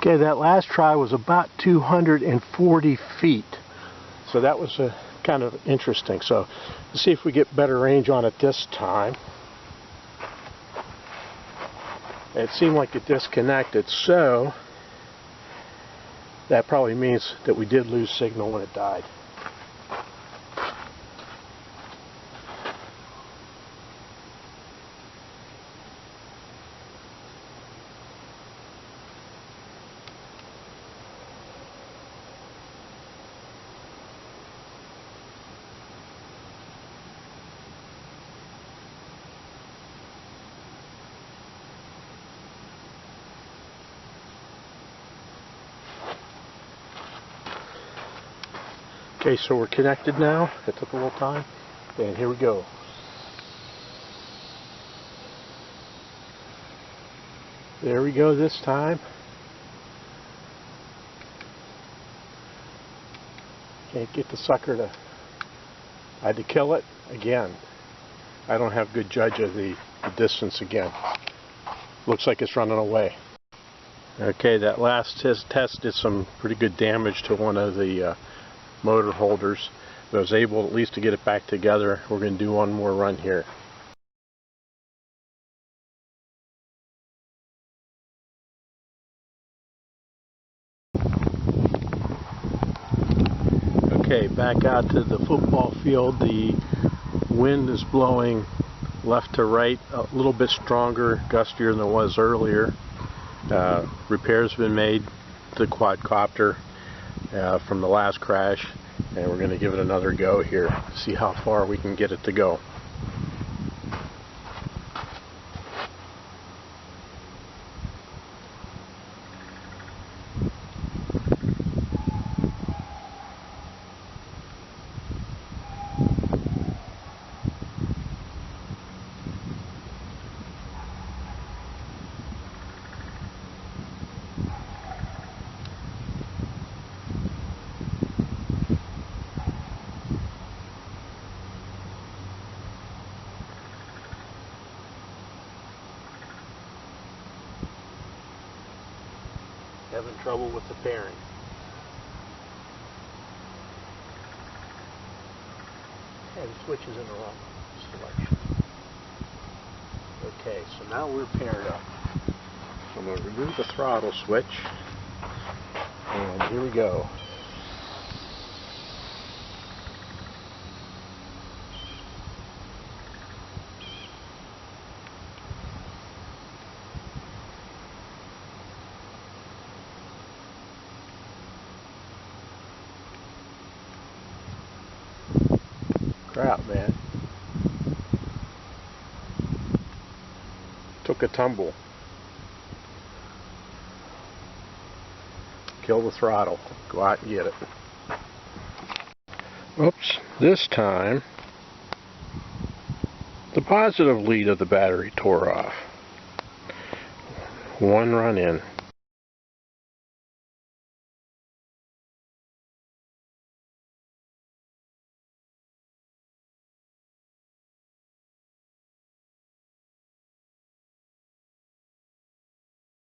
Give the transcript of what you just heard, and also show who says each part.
Speaker 1: Okay, that last try was about 240 feet. So that was kind of interesting. So let's see if we get better range on it this time. It seemed like it disconnected, so that probably means that we did lose signal when it died. Okay, so we're connected now. It took a little time. And here we go. There we go this time. Can't get the sucker to... I had to kill it again. I don't have good judge of the distance again. Looks like it's running away. Okay, that last test did some pretty good damage to one of the motor holders, but I was able at least to get it back together. We're going to do one more run here. Okay, back out to the football field. The wind is blowing left to right, a little bit stronger, gustier than it was earlier. Repairs have been made to the quadcopter from the last crash, and we're going to give it another go here, see how far we can get it to go. Having trouble with the pairing. Yeah, the switch is in the wrong selection. Okay, so now we're paired up. So I'm going to remove the throttle switch, and here we go. Crap, man. Took a tumble. Kill the throttle. Go out and get it. Oops. This time, the positive lead of the battery tore off. One run in.